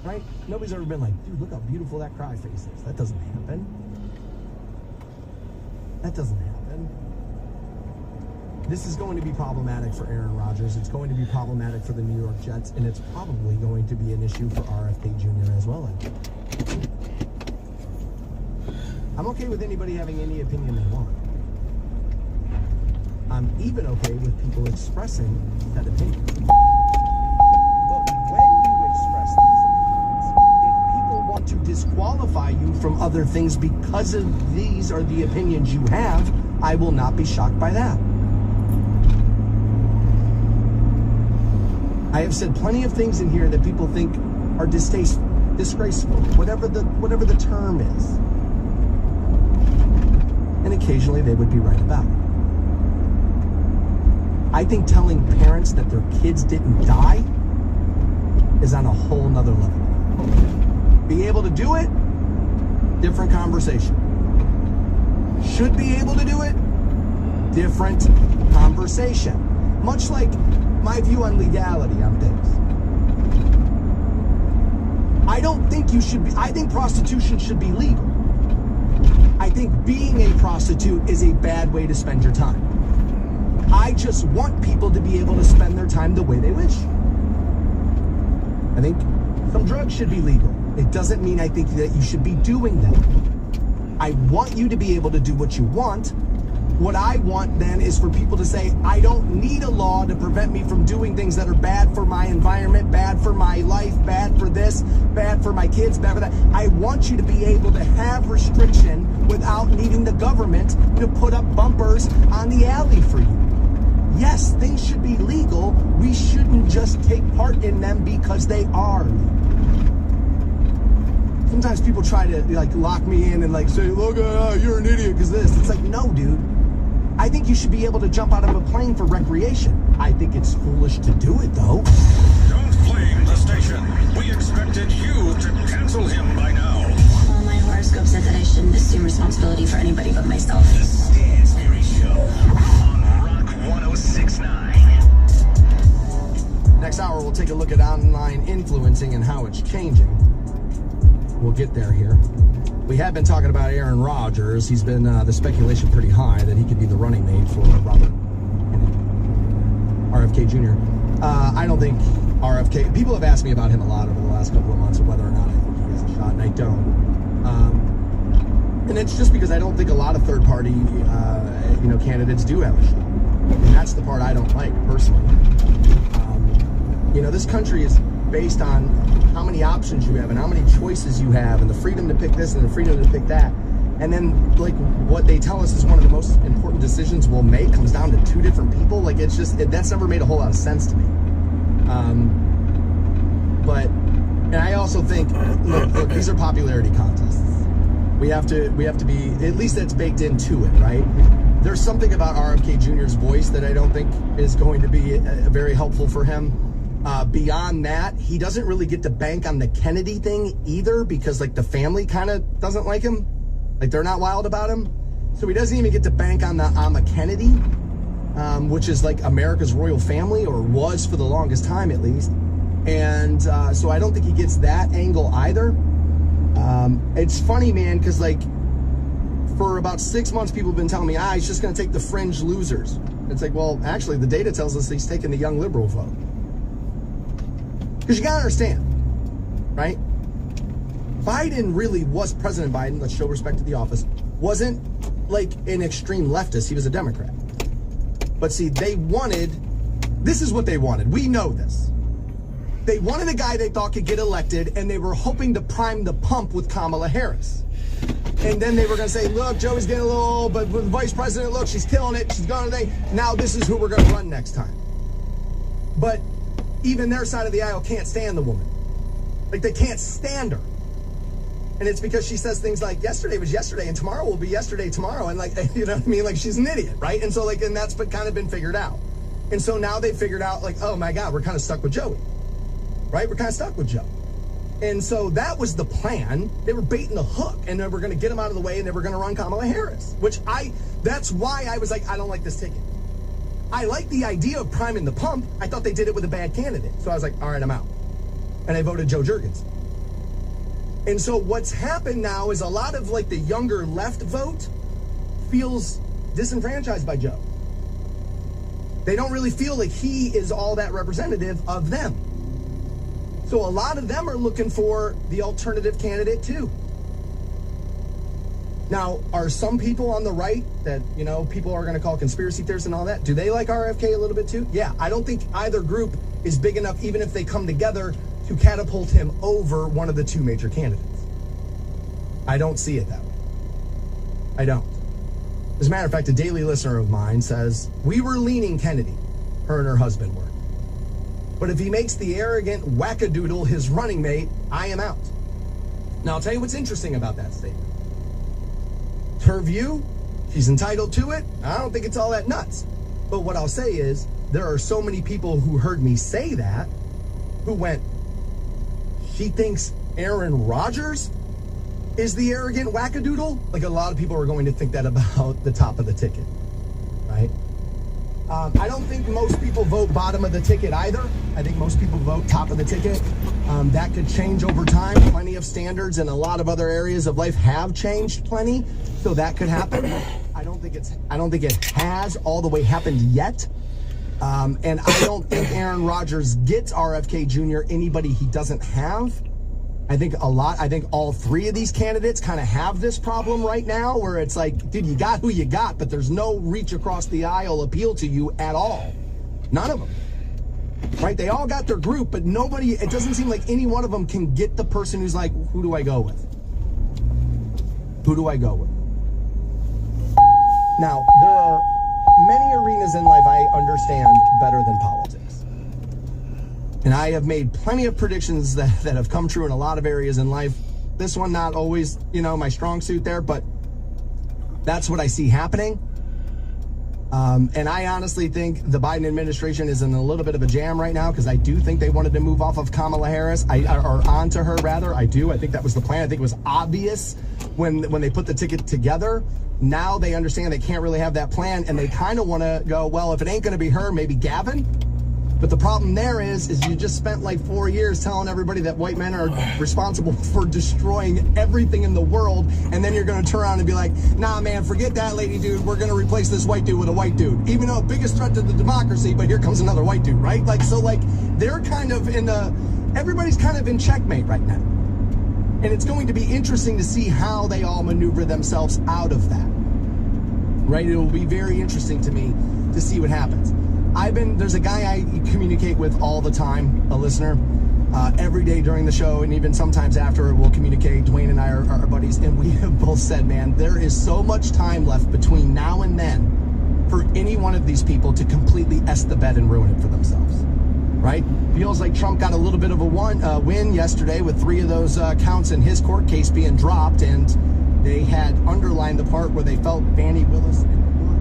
right? Nobody's ever been like, dude, look how beautiful that cry face is. That doesn't happen. That doesn't happen. This is going to be problematic for Aaron Rodgers. It's going to be problematic for the New York Jets, and it's probably going to be an issue for RFK Jr. as well. I'm okay with anybody having any opinion they want. I'm even okay with people expressing that opinion. But when you express these opinions, if people want to disqualify you from other things because of these are the opinions you have, I will not be shocked by that. I have said plenty of things in here that people think are distasteful, disgraceful, whatever the term is. And occasionally they would be right about it. I think telling parents that their kids didn't die is on a whole nother level. Be able to do it, different conversation. Should be able to do it, different conversation. Much like my view on legality on things. I don't think I think prostitution should be legal. I think being a prostitute is a bad way to spend your time. I just want people to be able to spend their time the way they wish. I think some drugs should be legal. It doesn't mean I think that you should be doing them. I want you to be able to do what you want. What I want then is for people to say, I don't need a law to prevent me from doing things that are bad for my environment, bad for my life, bad for this, bad for my kids, bad for that. I want you to be able to have restriction without needing the government to put up bumpers on the alley for you. Yes, things should be legal. We shouldn't just take part in them because they are legal. Sometimes people try to like lock me in and like say, look, you're an idiot because this. It's like, no, dude. I think you should be able to jump out of a plane for recreation. I think it's foolish to do it, though. Don't blame the station. We expected you to cancel him by now. Well, my horoscope said that I shouldn't assume responsibility for anybody but myself. The Stansberry Show on Rock 106.9. Next hour, we'll take a look at online influencing and how it's changing. We'll get there here. We have been talking about Aaron Rodgers. He's been the speculation pretty high that he could be the running mate for Robert RFK Jr. I don't think RFK... People have asked me about him a lot over the last couple of months of whether or not I think he has a shot, and I don't. And it's just because I don't think a lot of third-party candidates do have a shot. And that's the part I don't like, personally. This country is based on how many options you have and how many choices you have and the freedom to pick this and the freedom to pick that. And then, like, what they tell us is one of the most important decisions we'll make comes down to two different people. Like, it's just, that's never made a whole lot of sense to me. And I also think, look, these are popularity contests. We have to be, at least that's baked into it, right? There's something about RFK Jr.'s voice that I don't think is going to be very helpful for him. Beyond that, he doesn't really get to bank on the Kennedy thing either because, like, the family kind of doesn't like him. Like, they're not wild about him. So he doesn't even get to bank on the Kennedy, which is, like, America's royal family, or was for the longest time at least. And so I don't think he gets that angle either. It's funny, man, because, like, for about 6 months, people have been telling me, he's just going to take the fringe losers. It's like, well, actually, the data tells us he's taking the young liberal vote. Because you got to understand, right? Biden really was, President Biden, let's show respect to the office, wasn't like an extreme leftist. He was a Democrat. But see, this is what they wanted. We know this. They wanted a guy they thought could get elected, and they were hoping to prime the pump with Kamala Harris. And then they were going to say, look, Joey's getting a little old, but with Vice President, look, she's killing it. She's going to now this is who we're going to run next time. But even their side of the aisle can't stand the woman. Like, they can't stand her. And it's because she says things like, yesterday was yesterday, and tomorrow will be yesterday tomorrow. And, like, you know what I mean? Like, she's an idiot, right? And so, like, and that's kind of been figured out. And so now they figured out, like, oh, my God, we're kind of stuck with Joey. Right? We're kind of stuck with Joe. And so that was the plan. They were baiting the hook, and they were going to get him out of the way, and they were going to run Kamala Harris, that's why I was like, I don't like this ticket. I like the idea of priming the pump. I thought they did it with a bad candidate. So I was like, all right, I'm out. And I voted Joe Jurgens. And so what's happened now is a lot of like the younger left vote feels disenfranchised by Joe. They don't really feel like he is all that representative of them. So a lot of them are looking for the alternative candidate too. Now, are some people on the right that, you know, people are going to call conspiracy theorists and all that, do they like RFK a little bit too? Yeah, I don't think either group is big enough, even if they come together, to catapult him over one of the two major candidates. I don't see it that way. I don't. As a matter of fact, a daily listener of mine says, we were leaning Kennedy, her and her husband were. But if he makes the arrogant wackadoodle his running mate, I am out. Now, I'll tell you what's interesting about that statement. It's her view. She's entitled to it. I don't think it's all that nuts. But what I'll say is, there are so many people who heard me say that, who went, she thinks Aaron Rodgers is the arrogant wackadoodle? Like, a lot of people are going to think that about the top of the ticket, right? I don't think most people vote bottom of the ticket either. I think most people vote top of the ticket. That could change over time. Plenty of standards in a lot of other areas of life have changed plenty, so that could happen. I don't think it has all the way happened yet. And I don't think Aaron Rodgers gets RFK Jr. anybody he doesn't have. I think all three of these candidates kind of have this problem right now where it's like, dude, you got who you got, but there's no reach across the aisle appeal to you at all. None of them. Right? They all got their group, but nobody, it doesn't seem like any one of them can get the person who's like, who do I go with? Who do I go with? Now, there are many arenas in life I understand better than politics. And I have made plenty of predictions that have come true in a lot of areas in life. This one, not always, my strong suit there, but that's what I see happening. And I honestly think the Biden administration is in a little bit of a jam right now because I do think they wanted to move off of Kamala Harris, or onto her rather. I do. I think that was the plan. I think it was obvious when they put the ticket together. Now they understand they can't really have that plan, and they kind of want to go, well, if it ain't going to be her, maybe Gavin. But the problem there is you just spent like 4 years telling everybody that white men are responsible for destroying everything in the world, and then you're going to turn around and be like, nah, man, forget that lady dude. We're going to replace this white dude with a white dude. Even though biggest threat to the democracy, but here comes another white dude, right? They're kind of everybody's kind of in checkmate right now. And it's going to be interesting to see how they all maneuver themselves out of that. Right? It will be very interesting to me to see what happens. There's a guy I communicate with all the time, a listener, every day during the show, and even sometimes after we'll communicate. Dwayne and I are buddies, and we have both said, man, there is so much time left between now and then for any one of these people to completely S the bed and ruin it for themselves, right? Feels like Trump got a little bit of a win yesterday with 3 of those counts in his court case being dropped, and they had underlined the part where they felt Fani Willis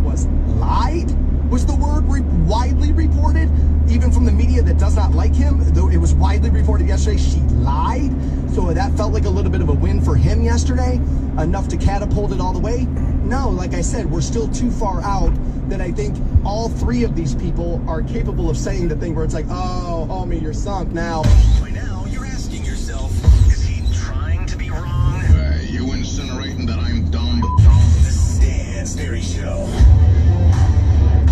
was lied. Was the word widely reported, even from the media that does not like him, though it was widely reported yesterday, she lied. So that felt like a little bit of a win for him yesterday, enough to catapult it all the way. No, like I said, we're still too far out that I think all 3 of these people are capable of saying the thing where it's like, oh, homie, you're sunk now. By now, you're asking yourself, is he trying to be wrong? You incinerating that I'm dumb but wrong? The Stan Sperry Show.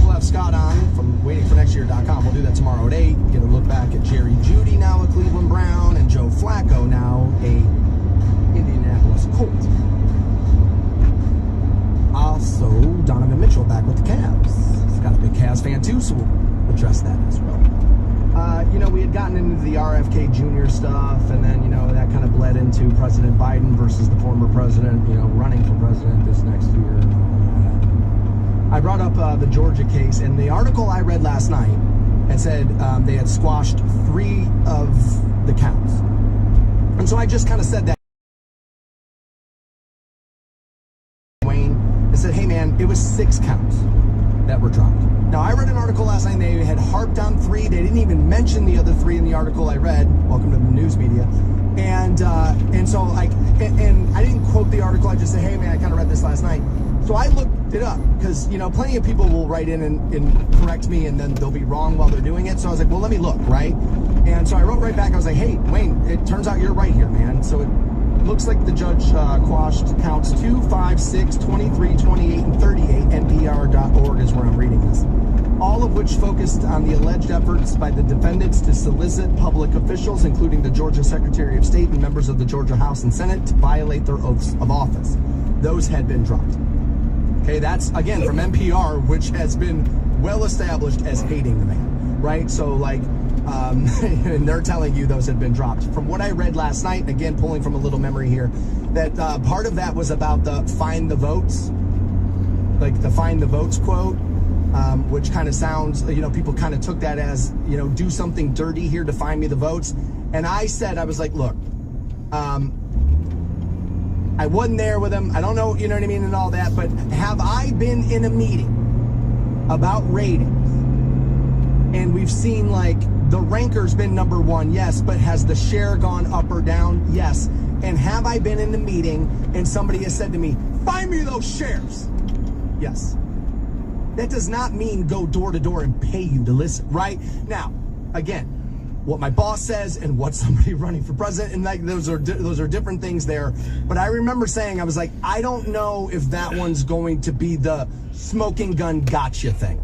We'll have Scott on from waitingfornextyear.com. We'll do that tomorrow at 8. Get a look back at Jerry Jeudy, now a Cleveland Brown, and Joe Flacco, now a Indianapolis Colt. Also, Donovan Mitchell back with the Cavs. He's got a big Cavs fan too, so we'll address that as well. We had gotten into the RFK Jr. stuff, and then, that kind of bled into President Biden versus the former president, running for president this next year. I brought up the Georgia case, and the article I read last night had said they had squashed 3 of the counts. And so I just kind of said that. Wayne, I said, hey man, it was 6 counts that were dropped. Now, I read an article last night, and they had harped on 3. They didn't even mention the other 3 in the article I read. Welcome to the news media. And so I didn't quote the article. I just said, hey man, I kind of read this last night. So I looked it up because, plenty of people will write in and correct me, and then they'll be wrong while they're doing it. So I was like, well, let me look, right? And so I wrote right back. I was like, hey, Wayne, it turns out you're right here, man. So looks like the judge quashed counts 2, 5, 6, 23, 28, and 38. NPR.org is where I'm reading this. All of which focused on the alleged efforts by the defendants to solicit public officials, including the Georgia Secretary of State and members of the Georgia House and Senate, to violate their oaths of office. Those had been dropped. Okay, that's, again, from NPR, which has been well established as hating the man, right? So, like, and they're telling you those had been dropped. From what I read last night, again, pulling from a little memory here, that part of that was about the find the votes, like the find the votes quote, which kind of sounds, people kind of took that as, do something dirty here to find me the votes. And I said, I was like, look, I wasn't there with him. I don't know, you know what I mean, and all that. But have I been in a meeting about ratings? And we've seen, like, the ranker's been number one, yes. But has the share gone up or down? Yes. And have I been in the meeting and somebody has said to me, find me those shares? Yes. That does not mean go door to door and pay you to listen, right? Now, again, what my boss says and what somebody running for president, and like those are different things there. But I remember saying, I was like, I don't know if that one's going to be the smoking gun gotcha thing,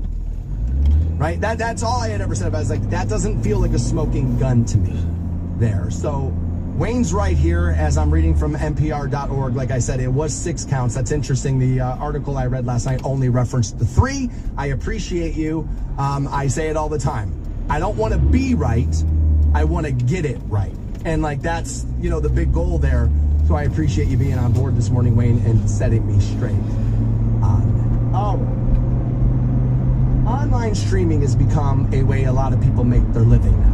right? That's all I had ever said. I was like, that doesn't feel like a smoking gun to me there. So Wayne's right here as I'm reading from NPR.org. Like I said, it was 6 counts. That's interesting. The article I read last night only referenced the 3. I appreciate you. I say it all the time. I don't want to be right. I want to get it right. And like, that's, the big goal there. So I appreciate you being on board this morning, Wayne, and setting me straight on that. All right. Online streaming has become a way a lot of people make their living now.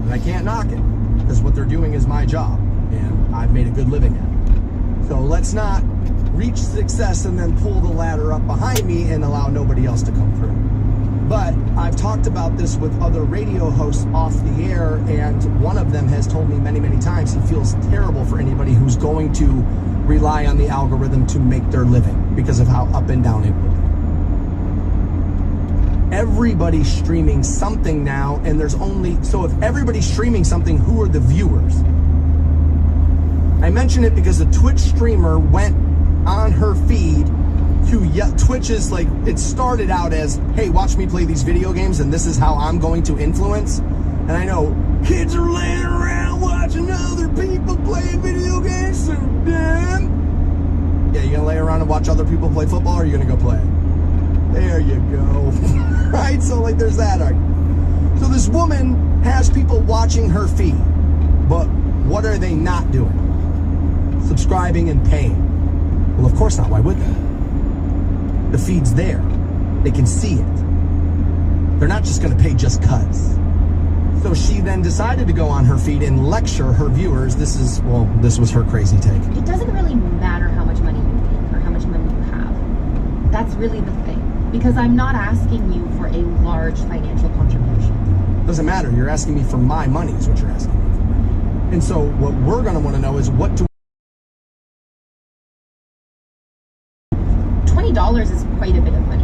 And I can't knock it, because what they're doing is my job, and I've made a good living at it. So let's not reach success and then pull the ladder up behind me and allow nobody else to come through. But I've talked about this with other radio hosts off the air, and one of them has told me many, many times he feels terrible for anybody who's going to rely on the algorithm to make their living because of how up and down it will be. Everybody's streaming something now, and so if everybody's streaming something, who are the viewers? I mention it because a Twitch streamer went on her feed Twitch is like, it started out as, hey, watch me play these video games and this is how I'm going to influence. And I know kids are laying around watching other people play video games, so damn. Yeah, you gonna lay around and watch other people play football, or are you gonna go play? There you go. Right? So like, there's that argument. So this woman has people watching her feed, but what are they not doing? Subscribing and paying. Well, of course not. Why would they? The feed's there. They can see it. They're not just going to pay just cuts. So she then decided to go on her feed and lecture her viewers. This was her crazy take. It doesn't really matter how much money you make or how much money you have. That's really the thing. Because I'm not asking you for a large financial contribution. Doesn't matter. You're asking me for my money is what you're asking me for. And so what we're going to want to know is, what do $20 is quite a bit of money.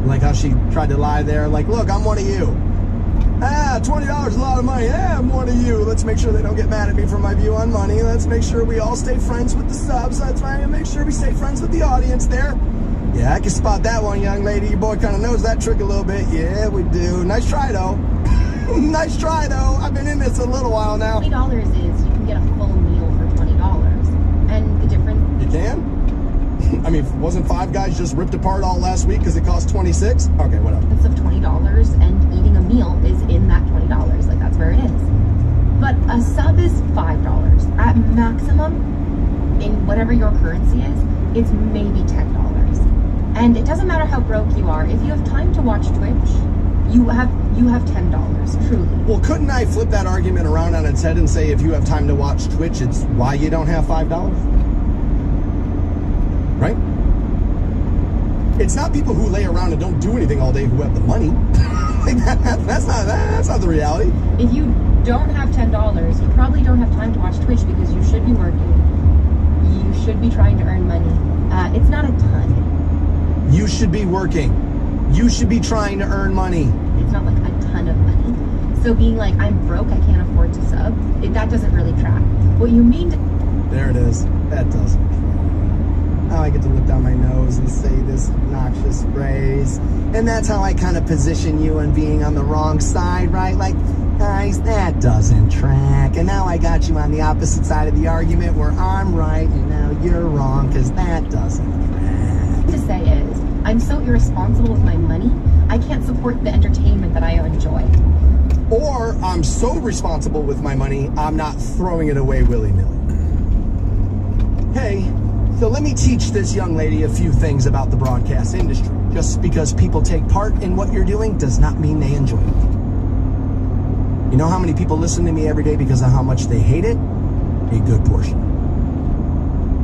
Like how she tried to lie there, like, look, I'm one of you. $20 is a lot of money. I'm one of you. Let's make sure they don't get mad at me for my view on money. Let's make sure we all stay friends with the subs. That's right. And make sure we stay friends with the audience there. Yeah, I can spot that one, young lady. Your boy kind of knows that trick a little bit. Yeah, we do. Nice try, though. Nice try, though. I've been in this a little while now. $20 is, you can get a full meal for $20. And the difference... You can? I mean, wasn't Five Guys just ripped apart all last week because it cost $26? Okay, whatever. It's of $20, and eating a meal is in that $20. Like, that's where it is. But a sub is $5. At maximum, in whatever your currency is, it's maybe $10. And it doesn't matter how broke you are. If you have time to watch Twitch, you have $10, truly. Well, couldn't I flip that argument around on its head and say, if you have time to watch Twitch, it's why you don't have $5? Right? It's not people who lay around and don't do anything all day who have the money. Like that's not the reality. If you don't have $10, you probably don't have time to watch Twitch because you should be working. You should be trying to earn money. It's not a ton. You should be working. You should be trying to earn money. It's not like a ton of money. So being like, I'm broke, I can't afford to sub, that doesn't really track. What you mean to... There it is. That doesn't. Now I get to look down my nose and say this obnoxious phrase. And that's how I kind of position you on being on the wrong side, right? Like, guys, that doesn't track. And now I got you on the opposite side of the argument where I'm right and now you're wrong because that doesn't track. to say is, I'm so irresponsible with my money, I can't support the entertainment that I enjoy. Or I'm so responsible with my money, I'm not throwing it away willy-nilly. Hey, so let me teach this young lady a few things about the broadcast industry. Just because people take part in what you're doing does not mean they enjoy it. You know how many people listen to me every day because of how much they hate it? A good portion.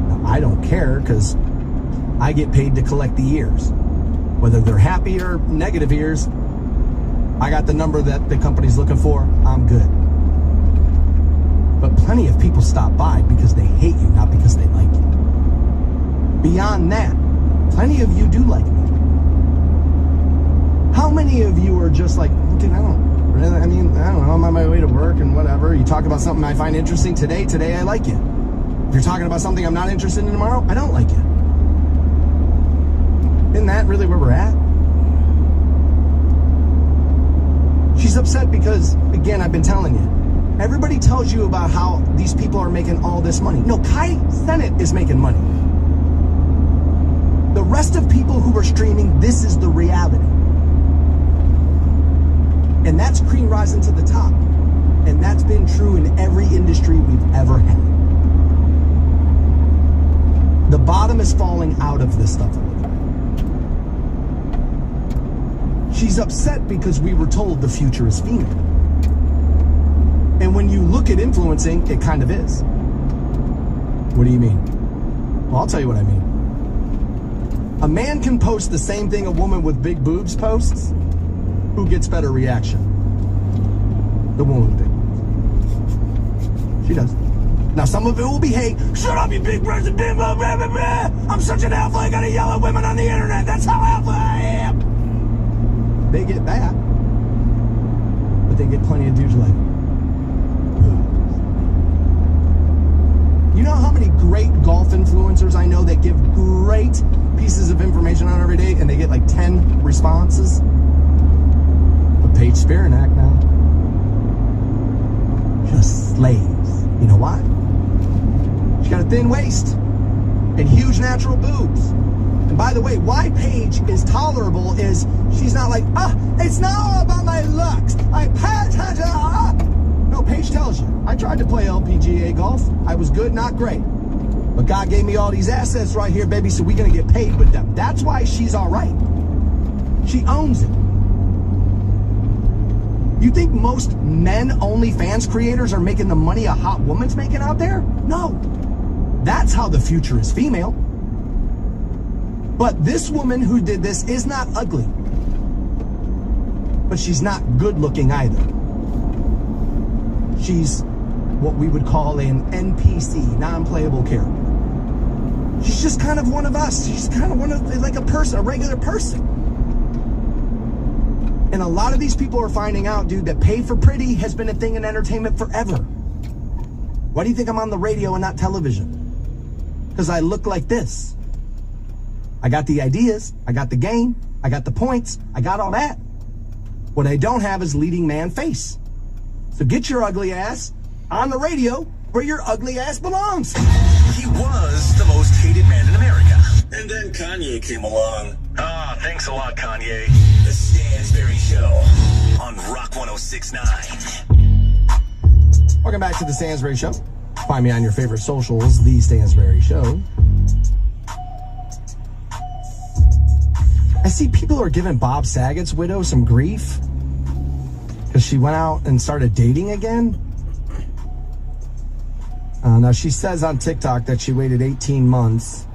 Now, I don't care because I get paid to collect the ears. Whether they're happy or negative ears, I got the number that the company's looking for, I'm good. But plenty of people stop by because they hate you, not because they like you. Beyond that, plenty of you do like me. How many of you are just like, dude, I don't know, I'm on my way to work and whatever. You talk about something I find interesting today I like you. If you're talking about something I'm not interested in tomorrow, I don't like you. Isn't that really where we're at? She's upset because, again, I've been telling you, everybody tells you about how these people are making all this money. No, Kai Cenat is making money. The rest of people who are streaming, this is the reality. And that's cream rising to the top. And that's been true in every industry we've ever had. The bottom is falling out of this stuff a little bit. She's upset because we were told the future is female. And when you look at influencing, it kind of is. What do you mean? Well, I'll tell you what I mean. A man can post the same thing a woman with big boobs posts. Who gets better reaction? The woman with big boobs. She does. Now, some of it will be hate. Shut up, you big breasted bimbo, blah, blah, blah. I'm such an alpha, I gotta yell at women on the internet. That's how alpha I am. They get that. But they get plenty of dudes like, you know how many great golf influencers I know that give great pieces of information out every day and they get like 10 responses? But Paige Spiranak now. Just slaves. You know why? She got a thin waist and huge natural boobs. And by the way, why Paige is tolerable is she's not like, it's not all about my looks. I pay attention. No, Paige tells you, I tried to play LPGA golf. I was good, not great. But God gave me all these assets right here, baby, so we're going to get paid with them. That's why she's all right. She owns it. You think most men OnlyFans creators are making the money a hot woman's making out there? No. That's how the future is female. But this woman who did this is not ugly. But she's not good looking either. She's what we would call an NPC, non-playable character. She's just kind of one of us. She's kind of like a person, a regular person. And a lot of these people are finding out, dude, that pay for pretty has been a thing in entertainment forever. Why do you think I'm on the radio and not television? Because I look like this. I got the ideas, I got the game, I got the points, I got all that. What I don't have is leading man face. So get your ugly ass on the radio where your ugly ass belongs. He was the most hated man in America. And then Kanye came along. Thanks a lot, Kanye. The Stansberry Show on Rock 106.9. Welcome back to the Stansberry Show. Find me on your favorite socials, The Stansberry Show. I see people are giving Bob Saget's widow some grief because she went out and started dating again. Now, she says on TikTok that she waited 18 months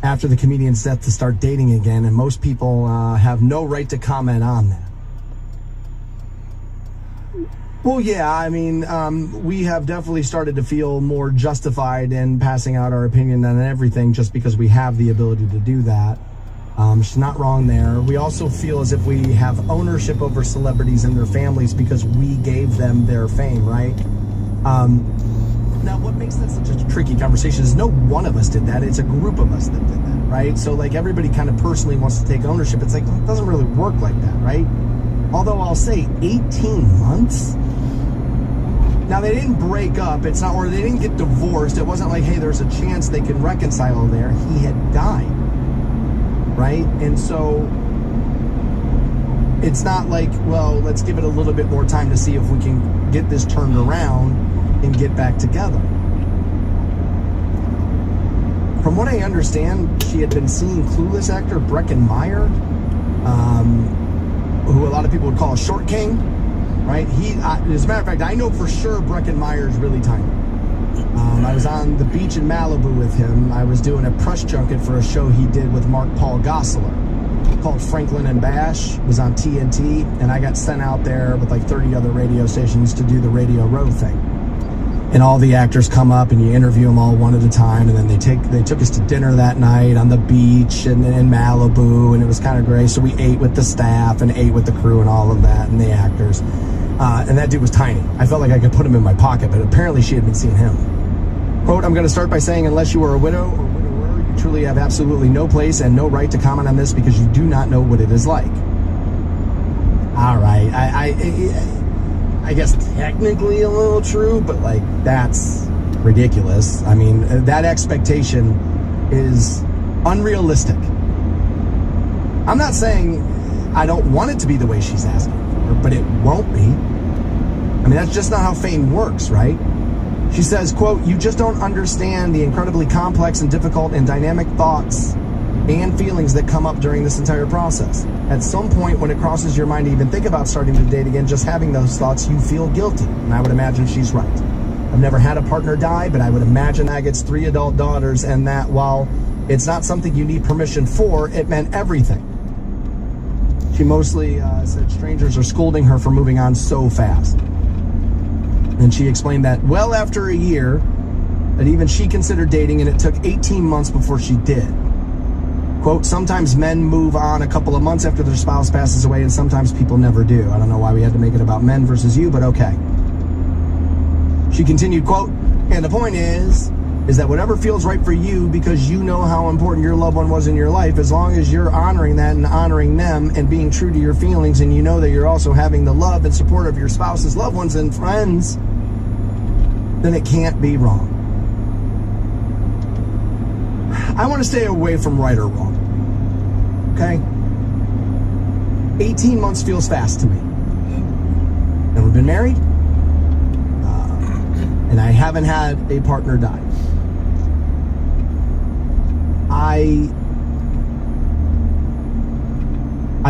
after the comedian's death to start dating again, and most people have no right to comment on that. Well, yeah, I mean, we have definitely started to feel more justified in passing out our opinion on everything just because we have the ability to do that. She's not wrong there. We also feel as if we have ownership over celebrities and their families because we gave them their fame, right? Now, what makes that such a tricky conversation is no one of us did that. It's a group of us that did that, right? So, like, everybody kind of personally wants to take ownership. It's like, well, it doesn't really work like that, right? Although I'll say 18 months? Now, they didn't break up. It's not, or they didn't get divorced. It wasn't like, hey, there's a chance they can reconcile there. He had died, right? And so it's not like, well, let's give it a little bit more time to see if we can get this turned around and get back together. From what I understand, she had been seeing Clueless actor Breckin Meyer, who a lot of people would call a short king, right? As a matter of fact, I know for sure Breckin Meyer is really tiny. I was on the beach in Malibu with him. I was doing a press junket for a show he did with Mark Paul Gosselaar called Franklin and Bash. It was on TNT, and I got sent out there with like 30 other radio stations to do the Radio Row thing. And all the actors come up and you interview them all one at a time, and then they took us to dinner that night on the beach and in Malibu, and it was kind of great. So we ate with the staff and ate with the crew and all of that and the actors. And that dude was tiny. I felt like I could put him in my pocket, but apparently she had been seeing him. Quote, I'm going to start by saying, unless you are a widow or widower, you truly have absolutely no place and no right to comment on this because you do not know what it is like. All right. I guess technically a little true, but like that's ridiculous. I mean, that expectation is unrealistic. I'm not saying I don't want it to be the way she's asking for, but it won't be. I mean, that's just not how fame works, right? She says, quote, you just don't understand the incredibly complex and difficult and dynamic thoughts and feelings that come up during this entire process. At some point when it crosses your mind to even think about starting to date again, just having those thoughts, you feel guilty. And I would imagine she's right. I've never had a partner die, but I would imagine that gets 3 adult daughters, and that while it's not something you need permission for, it meant everything. She mostly said strangers are scolding her for moving on so fast. And she explained that well after a year, that even she considered dating, and it took 18 months before she did. Quote, sometimes men move on a couple of months after their spouse passes away, and sometimes people never do. I don't know why we had to make it about men versus you, but okay. She continued, quote, and the point is that whatever feels right for you, because you know how important your loved one was in your life, as long as you're honoring that and honoring them and being true to your feelings, and you know that you're also having the love and support of your spouse's loved ones and friends, then it can't be wrong. I want to stay away from right or wrong. Okay? 18 months feels fast to me. Never been married. And I haven't had a partner die. I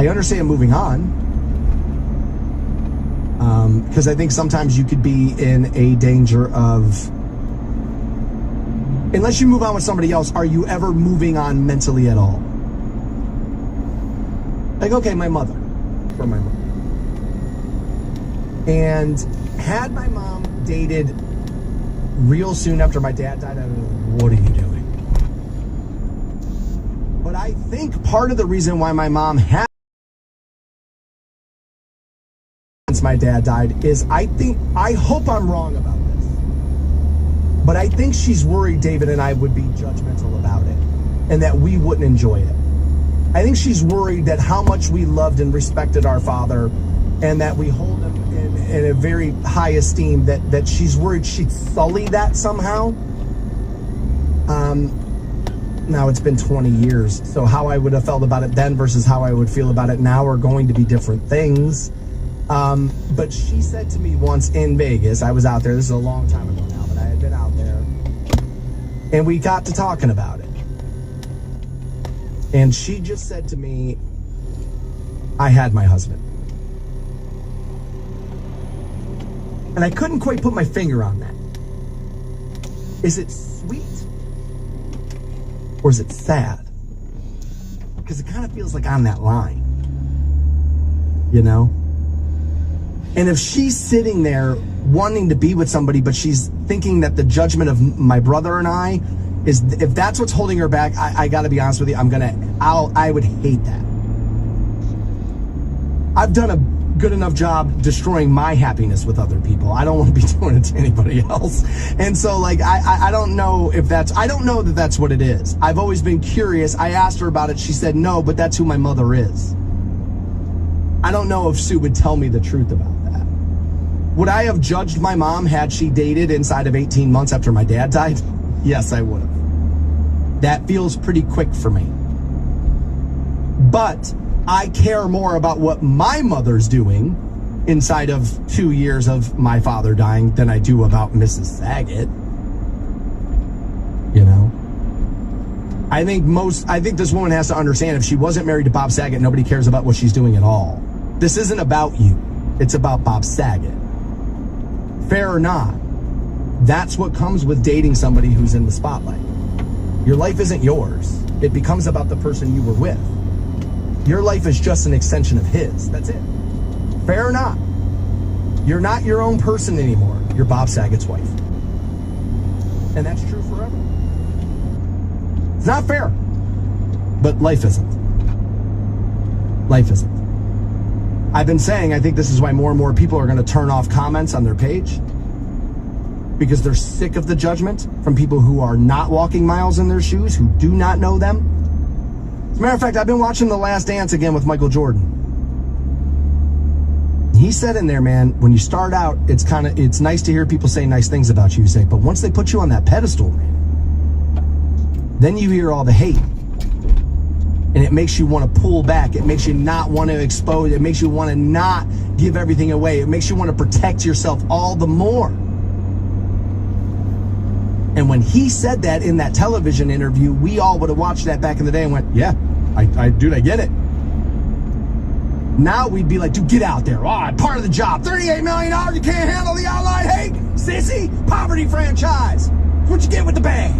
understand moving on. Because I think sometimes you could be in a danger of, unless you move on with somebody else, are you ever moving on mentally at all? Like, okay, my mother. For my mom. And had my mom dated real soon after my dad died, I would be like, what are you doing? But I think part of the reason why my mom had since my dad died is I hope I'm wrong about this, but I think she's worried David and I would be judgmental about it and that we wouldn't enjoy it. I think she's worried that how much we loved and respected our father and that we hold him in a very high esteem, that she's worried she'd sully that somehow. Now it's been 20 years, so how I would have felt about it then versus how I would feel about it now are going to be different things. But she said to me once in Vegas, I was out there, this is a long time ago now, but I had been out there, and we got to talking about it. And she just said to me, I had my husband. And I couldn't quite put my finger on that. Is it sweet? Or is it sad? Because it kind of feels like on that line. You know? And if she's sitting there wanting to be with somebody, but she's thinking that the judgment of my brother and I is, if that's what's holding her back, I gotta be honest with you, I would hate that. I've done a good enough job destroying my happiness with other people. I don't want to be doing it to anybody else. And so, like, I don't know if I don't know that that's what it is. I've always been curious. I asked her about it. She said no, but that's who my mother is. I don't know if Sue would tell me the truth about that. Would I have judged my mom had she dated inside of 18 months after my dad died? Yes, I would have. That feels pretty quick for me. But I care more about what my mother's doing inside of 2 years of my father dying than I do about Mrs. Saget. You know? I think this woman has to understand if she wasn't married to Bob Saget, nobody cares about what she's doing at all. This isn't about you. It's about Bob Saget. Fair or not, that's what comes with dating somebody who's in the spotlight. Your life isn't yours. It becomes about the person you were with. Your life is just an extension of his. That's it. Fair or not, you're not your own person anymore. You're Bob Saget's wife. And that's true forever. It's not fair. But life isn't. Life isn't. I've been saying I think this is why more and more people are going to turn off comments on their page. Because they're sick of the judgment from people who are not walking miles in their shoes, who do not know them. As a matter of fact, I've been watching The Last Dance again with Michael Jordan. He said in there, man, when you start out, it's nice to hear people say nice things about you, but once they put you on that pedestal, man, then you hear all the hate. And it makes you want to pull back. It makes you not want to expose. It makes you want to not give everything away. It makes you want to protect yourself all the more. And when he said that in that television interview, we all would have watched that back in the day and went, yeah, dude, I get it. Now we'd be like, dude, get out there. Oh, part of the job. $38 million, you can't handle the online hate? Sissy, poverty franchise. That's what you get with the bag.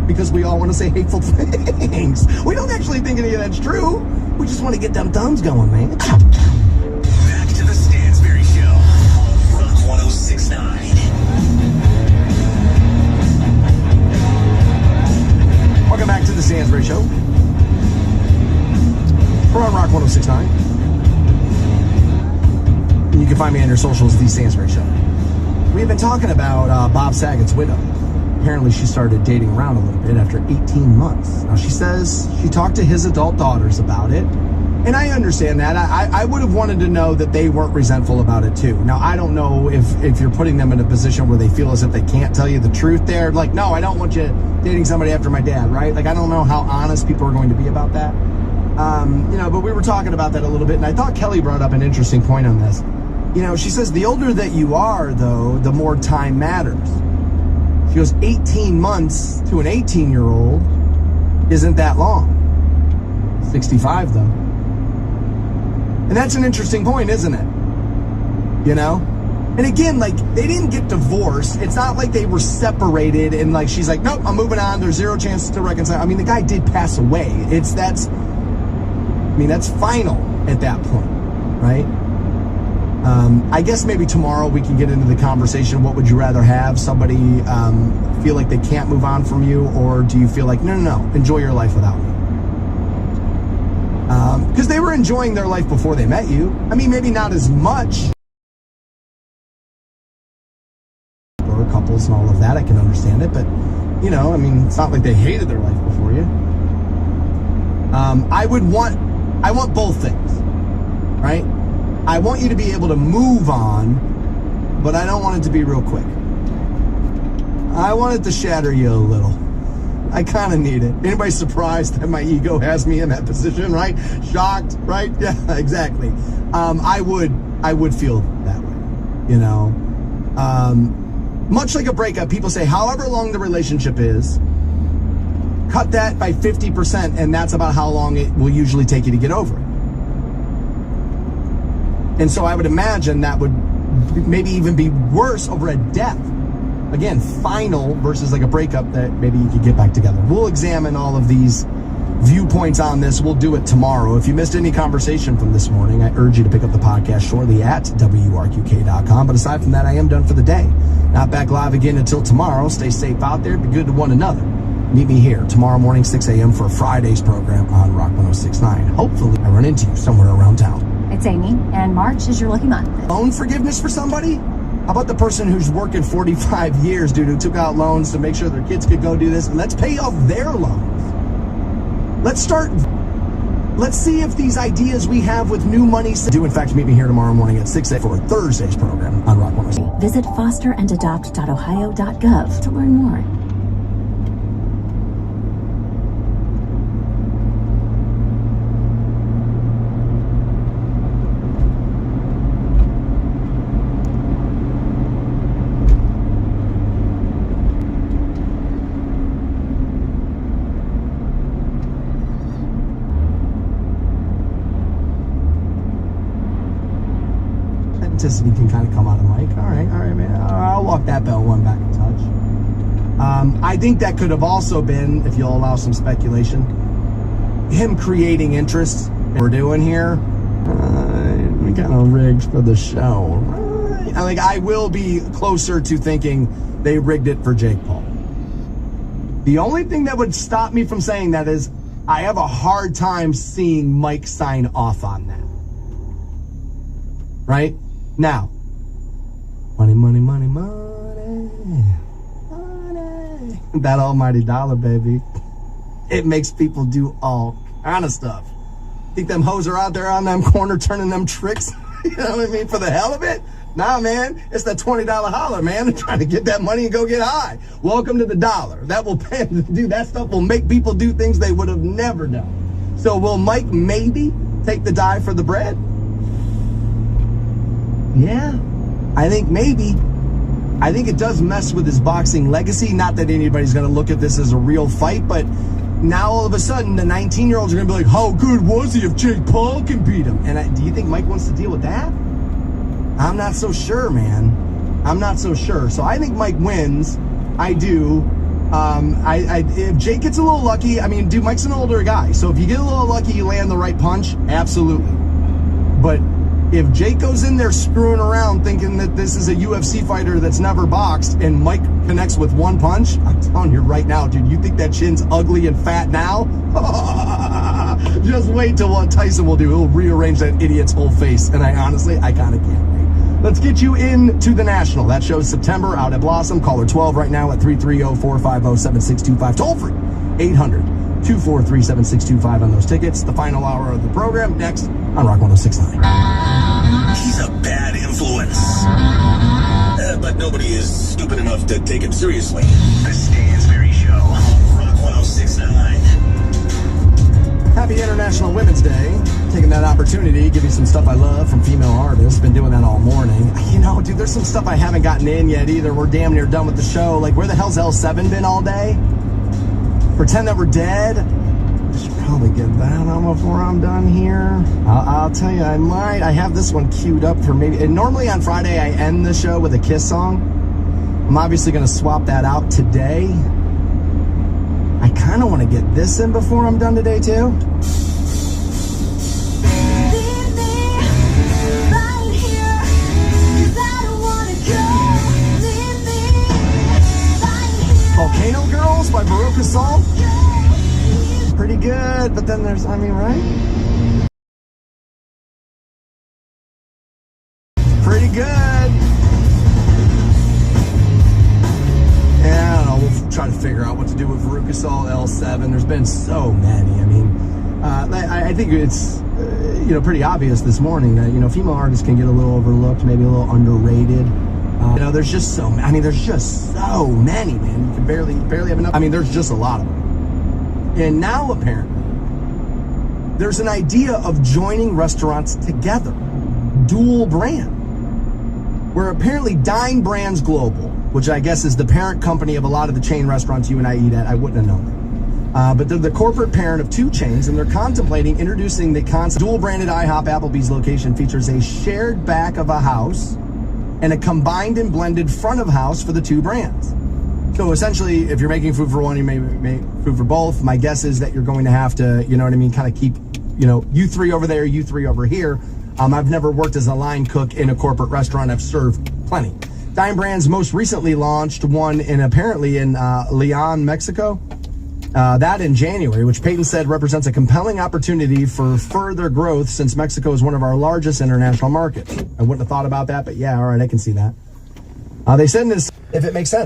Because we all want to say hateful things. We don't actually think any of that's true. We just want to get them thumbs going, man. Back to the Stansberry Show on Rock 1069. Welcome back to the Stansberry Show. We're on Rock 1069. And you can find me on your socials, The Stansberry Show. We've been talking about Bob Saget's widow. Apparently she started dating around a little bit after 18 months. Now she says she talked to his adult daughters about it. And I understand that. I would have wanted to know that they weren't resentful about it too. Now, I don't know if you're putting them in a position where they feel as if they can't tell you the truth there. Like, no, I don't want you dating somebody after my dad, right? Like, I don't know how honest people are going to be about that. But we were talking about that a little bit, and I thought Kelly brought up an interesting point on this. She says the older that you are, though, the more time matters. She goes, 18 months to an 18-year-old isn't that long. 65, though. And that's an interesting point, isn't it? And again, like, they didn't get divorced. It's not like they were separated and, like, she's like, nope, I'm moving on. There's zero chance to reconcile. I mean, the guy did pass away. That's final at that point, right? I guess maybe tomorrow we can get into the conversation. What would you rather have? Somebody feel like they can't move on from you, or do you feel like, no, enjoy your life without me? Because they were enjoying their life before they met you. I mean, maybe not as much. Or couples and all of that, I can understand it. But, it's not like they hated their life before you. I want both things, right? I want you to be able to move on, but I don't want it to be real quick. I want it to shatter you a little. I kind of need it. Anybody surprised that my ego has me in that position, right? Shocked, right? Yeah, exactly. I would feel that way, Much like a breakup, people say, however long the relationship is, cut that by 50%, and that's about how long it will usually take you to get over it. And so I would imagine that would maybe even be worse over a death. Again, final versus like a breakup that maybe you could get back together. We'll examine all of these viewpoints on this. We'll do it tomorrow. If you missed any conversation from this morning, I urge you to pick up the podcast shortly at WRQK.com. But aside from that, I am done for the day. Not back live again until tomorrow. Stay safe out there. Be good to one another. Meet me here tomorrow morning, 6 a.m. for Friday's program on Rock 1069. Hopefully, I run into you somewhere around town. It's Amy, and March is your lucky month. Loan forgiveness for somebody? How about the person who's working 45 years, dude, who took out loans to make sure their kids could go do this? And let's pay off their loans. Let's see if these ideas we have with new money do in fact meet me here tomorrow morning at 6 for Thursday's program on Rock 106. Visit fosterandadopt.ohio.gov to learn more. Authenticity can kind of come out of Mike. All right, man. I'll walk that bell one back a touch. I think that could have also been, if you'll allow some speculation, him creating interest in what we're doing here. We kind of rigged for the show. I will be closer to thinking they rigged it for Jake Paul. The only thing that would stop me from saying that is I have a hard time seeing Mike sign off on that. Right? Now, money. That almighty dollar, baby. It makes people do all kind of stuff. Think them hoes are out there on them corner turning them tricks? You know what I mean? For the hell of it? Nah, man. It's that $20 holler, man. They're trying to get that money and go get high. Welcome to the dollar. That will pay them to do that stuff. Will make people do things they would have never done. So will Mike maybe take the dive for the bread? Yeah, I think maybe. I think it does mess with his boxing legacy. Not that anybody's going to look at this as a real fight, but now all of a sudden the 19-year-olds are going to be like, how good was he if Jake Paul can beat him? And do you think Mike wants to deal with that? I'm not so sure, man. I'm not so sure. So I think Mike wins. I do. If Jake gets a little lucky, dude, Mike's an older guy. So if you get a little lucky, you land the right punch, absolutely. But if Jake goes in there screwing around thinking that this is a UFC fighter that's never boxed and Mike connects with one punch, I'm telling you right now, dude, you think that chin's ugly and fat now? Just wait till what Tyson will do. He'll rearrange that idiot's whole face. And I kind of can't wait. Let's get you into the National. That shows September out at Blossom. Caller 12 right now at 330-450-7625. Toll free, 800-243-7625 on those tickets. The final hour of the program next on Rock 106.9. He's a bad influence. But nobody is stupid enough to take him seriously. The Stansberry Show. Rock 106.9. Happy International Women's Day. Taking that opportunity, give you some stuff I love from female artists. Been doing that all morning. You know, dude, there's some stuff I haven't gotten in yet either. We're damn near done with the show. Like, where the hell's L7 been all day? Pretend that we're dead? I should probably get that on before I'm done here. I'll tell you, I have this one queued up for maybe. And normally on Friday, I end the show with a Kiss song. I'm obviously going to swap that out today. I kind of want to get this in before I'm done today, too. Volcano Girls by Baruch Assault. Pretty good, but then there's, right? Pretty good. Yeah, I don't know. We'll try to figure out what to do with Baruch Assault, L7. There's been so many. I think it's, pretty obvious this morning that, female artists can get a little overlooked, maybe a little underrated. There's just so many. There's just so many, man. You can barely have enough. There's just a lot of them. And now, apparently, there's an idea of joining restaurants together. Dual brand. Where apparently Dine Brands Global, which I guess is the parent company of a lot of the chain restaurants you and I eat at, I wouldn't have known that. But they're the corporate parent of two chains, and they're contemplating introducing the concept. Dual-branded IHOP Applebee's location features a shared back of a house and a combined and blended front of house for the two brands. So essentially, if you're making food for one, you may make food for both. My guess is that you're going to have to, kind of keep, you three over there, you three over here. I've never worked as a line cook in a corporate restaurant. I've served plenty. Dine Brands most recently launched one apparently in Leon, Mexico. That in January, which Payton said represents a compelling opportunity for further growth since Mexico is one of our largest international markets. I wouldn't have thought about that, but yeah, all right, I can see that. They said in this, if it makes sense.